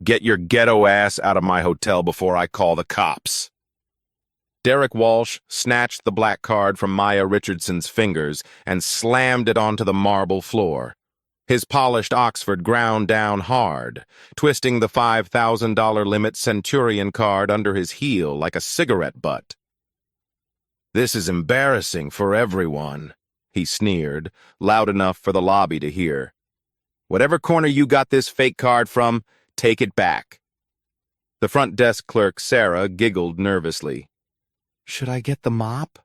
Get your ghetto ass out of my hotel before I call the cops. Derek Walsh snatched the black card from Maya Richardson's fingers and slammed it onto the marble floor. His polished Oxford ground down hard, twisting the $5,000 limit Centurion card under his heel like a cigarette butt. "This is embarrassing for everyone," he sneered, loud enough for the lobby to hear. "Whatever corner you got this fake card from, take it back." The front desk clerk, Sarah, giggled nervously. "Should I get the mop?"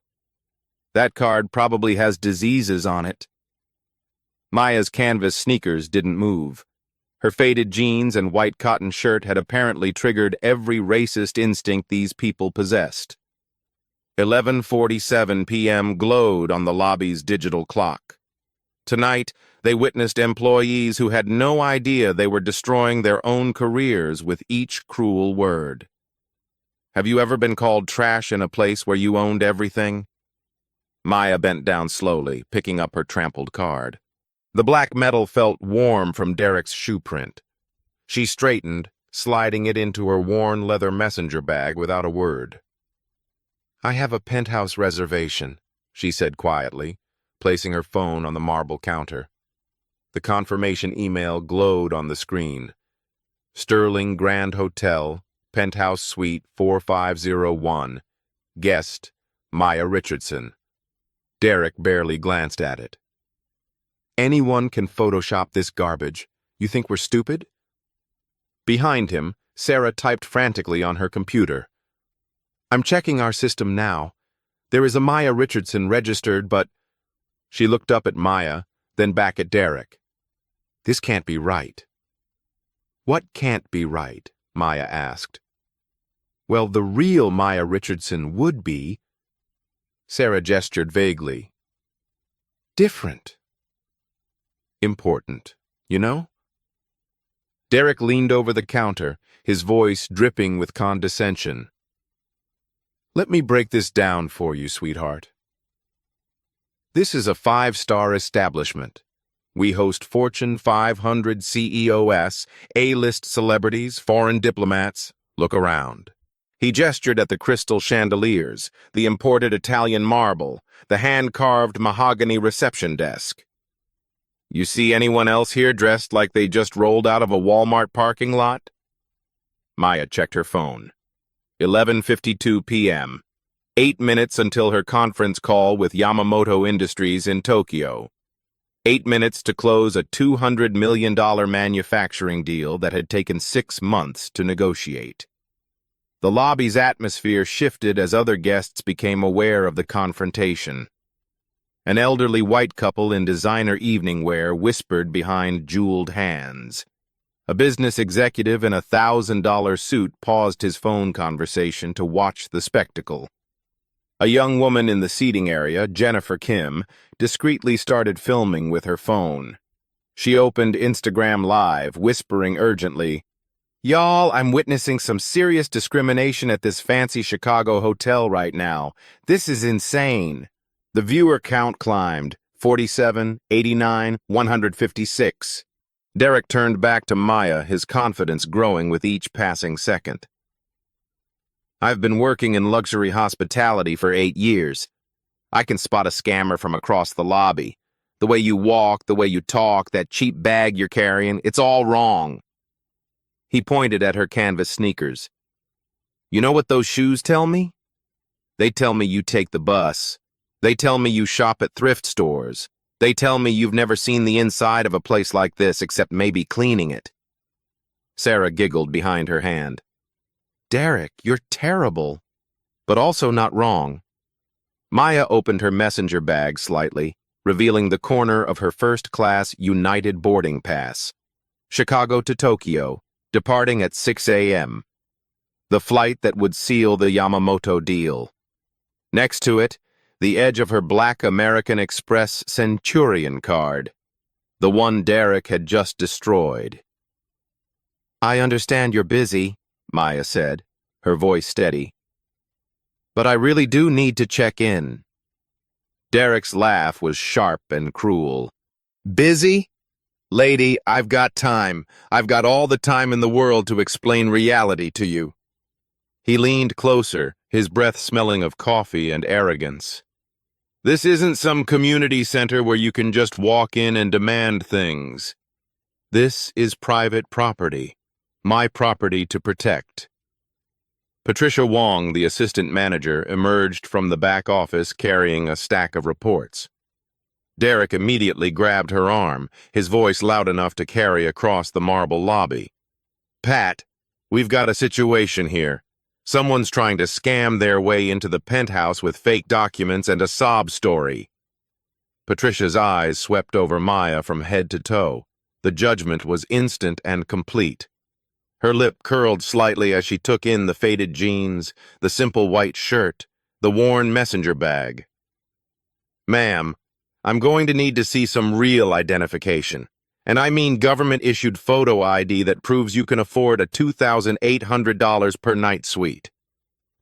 "That card probably has diseases on it." Maya's canvas sneakers didn't move. Her faded jeans and white cotton shirt had apparently triggered every racist instinct these people possessed. 11:47 p.m. glowed on the lobby's digital clock. Tonight, they witnessed employees who had no idea they were destroying their own careers with each cruel word. Have you ever been called trash in a place where you owned everything? Maya bent down slowly, picking up her trampled card. The black metal felt warm from Derek's shoe print. She straightened, sliding it into her worn leather messenger bag without a word. "I have a penthouse reservation," she said quietly, placing her phone on the marble counter. The confirmation email glowed on the screen. Sterling Grand Hotel, Penthouse Suite 4501. Guest, Maya Richardson. Derek barely glanced at it. "Anyone can Photoshop this garbage. You think we're stupid?" Behind him, Sarah typed frantically on her computer. "I'm checking our system now. There is a Maya Richardson registered, but—" She looked up at Maya, then back at Derek. "This can't be right." "What can't be right?" Maya asked. "Well, the real Maya Richardson would be—" Sarah gestured vaguely. "Different. Important, you know?" Derek leaned over the counter, his voice dripping with condescension. "Let me break this down for you, sweetheart. This is a 5-star establishment. We host Fortune 500 CEOs, A-list celebrities, foreign diplomats. Look around." He gestured at the crystal chandeliers, the imported Italian marble, the hand-carved mahogany reception desk. "You see anyone else here dressed like they just rolled out of a Walmart parking lot?" Maya checked her phone. 11:52 p.m. 8 minutes until her conference call with Yamamoto Industries in Tokyo. 8 minutes to close a $200 million manufacturing deal that had taken 6 months to negotiate. The lobby's atmosphere shifted as other guests became aware of the confrontation. An elderly white couple in designer evening wear whispered behind jeweled hands. A business executive in a $1,000 suit paused his phone conversation to watch the spectacle. A young woman in the seating area, Jennifer Kim, discreetly started filming with her phone. She opened Instagram Live, whispering urgently, "Y'all, I'm witnessing some serious discrimination at this fancy Chicago hotel right now. This is insane." The viewer count climbed, 47, 89, 156. Derek turned back to Maya, his confidence growing with each passing second. "I've been working in luxury hospitality for 8 years. I can spot a scammer from across the lobby. The way you walk, the way you talk, that cheap bag you're carrying, it's all wrong." He pointed at her canvas sneakers. "You know what those shoes tell me? They tell me you take the bus. They tell me you shop at thrift stores. They tell me you've never seen the inside of a place like this except maybe cleaning it." Sarah giggled behind her hand. "Derek, you're terrible, but also not wrong." Maya opened her messenger bag slightly, revealing the corner of her first-class United boarding pass. Chicago to Tokyo, departing at 6 a.m. The flight that would seal the Yamamoto deal. Next to it, the edge of her black American Express Centurion card, the one Derek had just destroyed. "I understand you're busy," Maya said, her voice steady. "But I really do need to check in." Derek's laugh was sharp and cruel. "Busy? Lady, I've got time. I've got all the time in the world to explain reality to you. He leaned closer, his breath smelling of coffee and arrogance. This isn't some community center where you can just walk in and demand things. This is private property. My property to protect. Patricia Wong, the assistant manager, emerged from the back office carrying a stack of reports. Derek immediately grabbed her arm, his voice loud enough to carry across the marble lobby. Pat, we've got a situation here. Someone's trying to scam their way into the penthouse with fake documents and a sob story. Patricia's eyes swept over Maya from head to toe. The judgment was instant and complete. Her lip curled slightly as she took in the faded jeans, the simple white shirt, the worn messenger bag. Ma'am, I'm going to need to see some real identification. And I mean government-issued photo ID that proves you can afford a $2,800 per night suite.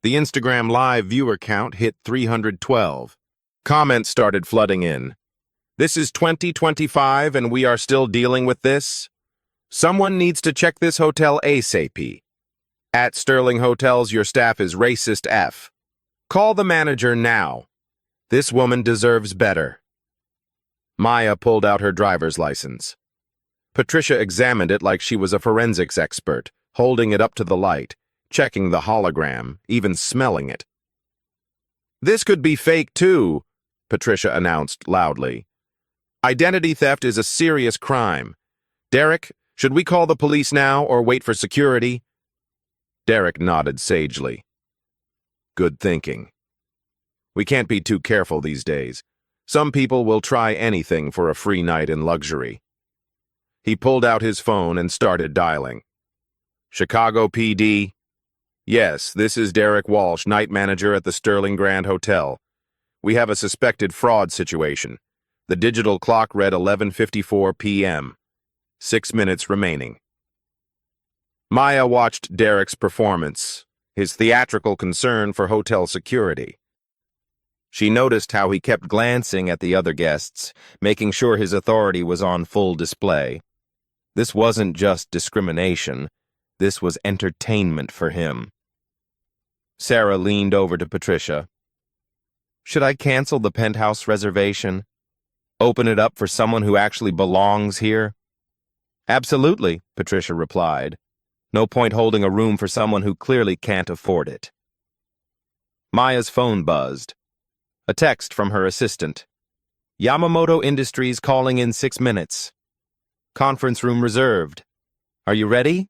The Instagram Live viewer count hit 312. Comments started flooding in. This is 2025 and we are still dealing with this? Someone needs to check this hotel ASAP. At Sterling Hotels, your staff is racist F. Call the manager now. This woman deserves better. Maya pulled out her driver's license. Patricia examined it like she was a forensics expert, holding it up to the light, checking the hologram, even smelling it. This could be fake too, Patricia announced loudly. Identity theft is a serious crime. Derek, should we call the police now or wait for security? Derek nodded sagely. Good thinking. We can't be too careful these days. Some people will try anything for a free night in luxury. He pulled out his phone and started dialing. Chicago PD. Yes, this is Derek Walsh, night manager at the Sterling Grand Hotel. We have a suspected fraud situation. The digital clock read 11:54 p.m. 6 minutes remaining. Maya watched Derek's performance, his theatrical concern for hotel security. She noticed how he kept glancing at the other guests, making sure his authority was on full display. This wasn't just discrimination. This was entertainment for him. Sarah leaned over to Patricia. Should I cancel the penthouse reservation? Open it up for someone who actually belongs here? Absolutely, Patricia replied. No point holding a room for someone who clearly can't afford it. Maya's phone buzzed. A text from her assistant. Yamamoto Industries calling in 6 minutes. Conference room reserved. Are you ready?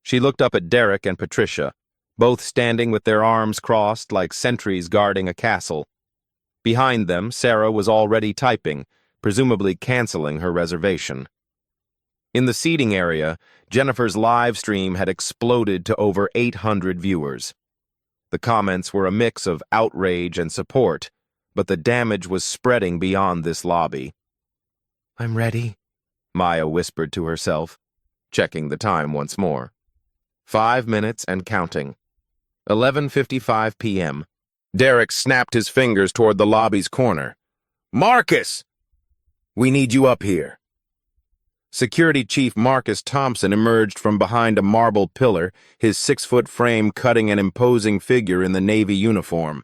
She looked up at Derek and Patricia, both standing with their arms crossed like sentries guarding a castle. Behind them, Sarah was already typing, presumably canceling her reservation. In the seating area, Jennifer's live stream had exploded to over 800 viewers. The comments were a mix of outrage and support, but the damage was spreading beyond this lobby. I'm ready, Maya whispered to herself, checking the time once more. 5 minutes and counting. 11:55 p.m. Derek snapped his fingers toward the lobby's corner. Marcus! We need you up here. Security Chief Marcus Thompson emerged from behind a marble pillar, his 6-foot frame cutting an imposing figure in the Navy uniform.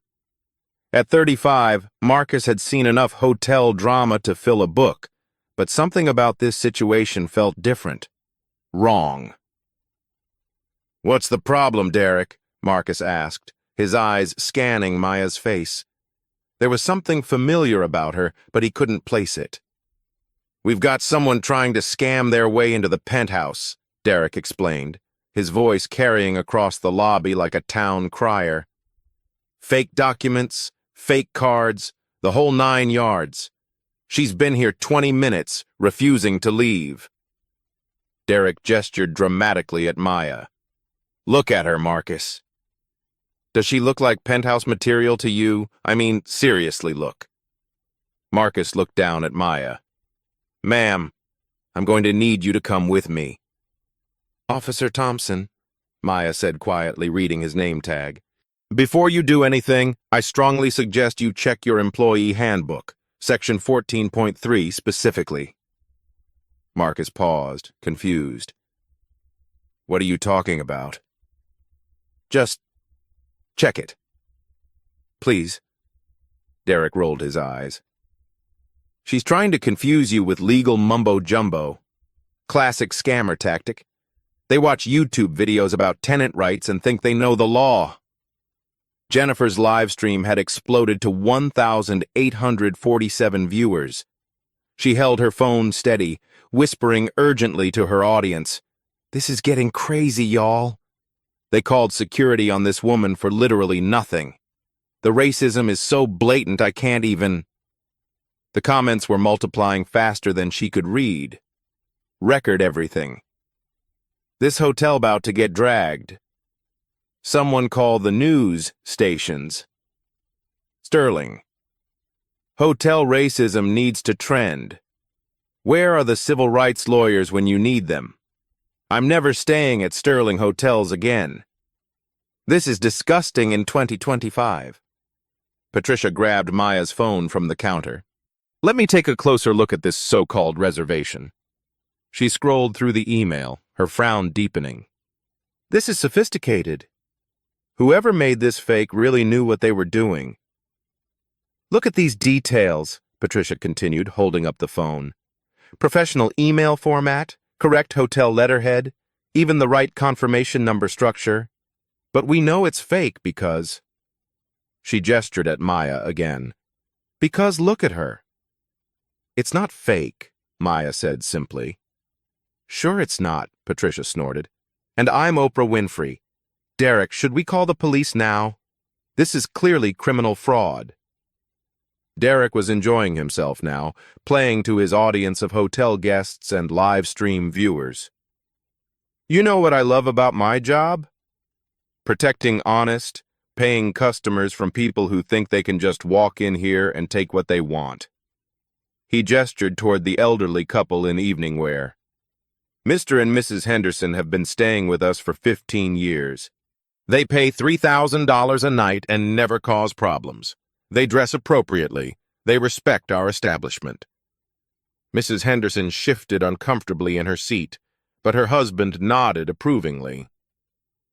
At 35, Marcus had seen enough hotel drama to fill a book, but something about this situation felt different. Wrong. What's the problem, Derek? Marcus asked, his eyes scanning Maya's face. There was something familiar about her, but he couldn't place it. We've got someone trying to scam their way into the penthouse, Derek explained, his voice carrying across the lobby like a town crier. Fake documents, fake cards, the whole 9 yards. She's been here 20 minutes, refusing to leave. Derek gestured dramatically at Maya. Look at her, Marcus. Does she look like penthouse material to you? I mean, seriously look. Marcus looked down at Maya. Ma'am, I'm going to need you to come with me. Officer Thompson, Maya said quietly, reading his name tag. Before you do anything, I strongly suggest you check your employee handbook, section 14.3 specifically. Marcus paused, confused. What are you talking about? Just check it. Please. Derek rolled his eyes. She's trying to confuse you with legal mumbo-jumbo. Classic scammer tactic. They watch YouTube videos about tenant rights and think they know the law. Jennifer's live stream had exploded to 1,847 viewers. She held her phone steady, whispering urgently to her audience, "This is getting crazy, y'all." They called security on this woman for literally nothing. The racism is so blatant I can't even... The comments were multiplying faster than she could read. Record everything. This hotel about to get dragged. Someone call the news stations. Sterling. Hotel racism needs to trend. Where are the civil rights lawyers when you need them? I'm never staying at Sterling hotels again. This is disgusting in 2025. Patricia grabbed Maya's phone from the counter. Let me take a closer look at this so-called reservation. She scrolled through the email, her frown deepening. This is sophisticated. Whoever made this fake really knew what they were doing. Look at these details, Patricia continued, holding up the phone. Professional email format, correct hotel letterhead, even the right confirmation number structure. But we know it's fake because... She gestured at Maya again. Because look at her. It's not fake, Maya said simply. Sure it's not, Patricia snorted. And I'm Oprah Winfrey. Derek, should we call the police now? This is clearly criminal fraud. Derek was enjoying himself now, playing to his audience of hotel guests and live stream viewers. You know what I love about my job? Protecting honest, paying customers from people who think they can just walk in here and take what they want. He gestured toward the elderly couple in evening wear. Mr. and Mrs. Henderson have been staying with us for 15 years. They pay $3,000 a night and never cause problems. They dress appropriately. They respect our establishment. Mrs. Henderson shifted uncomfortably in her seat, but her husband nodded approvingly.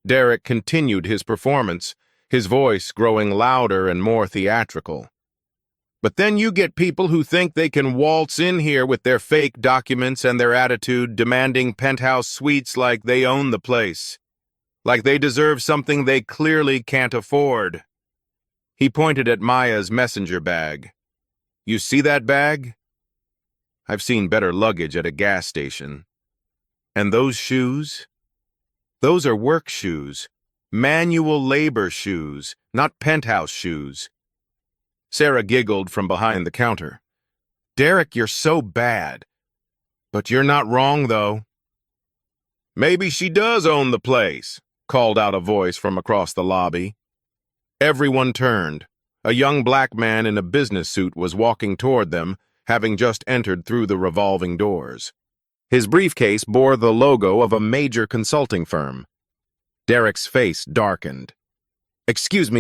Derek continued his performance, his voice growing louder and more theatrical. But then you get people who think they can waltz in here with their fake documents and their attitude, demanding penthouse suites like they own the place, like they deserve something they clearly can't afford. He pointed at Maya's messenger bag. You see that bag? I've seen better luggage at a gas station. And those shoes? Those are work shoes, manual labor shoes, not penthouse shoes. Sarah giggled from behind the counter. Derek, you're so bad. But you're not wrong, though. Maybe she does own the place, called out a voice from across the lobby. Everyone turned. A young black man in a business suit was walking toward them, having just entered through the revolving doors. His briefcase bore the logo of a major consulting firm. Derek's face darkened. Excuse me,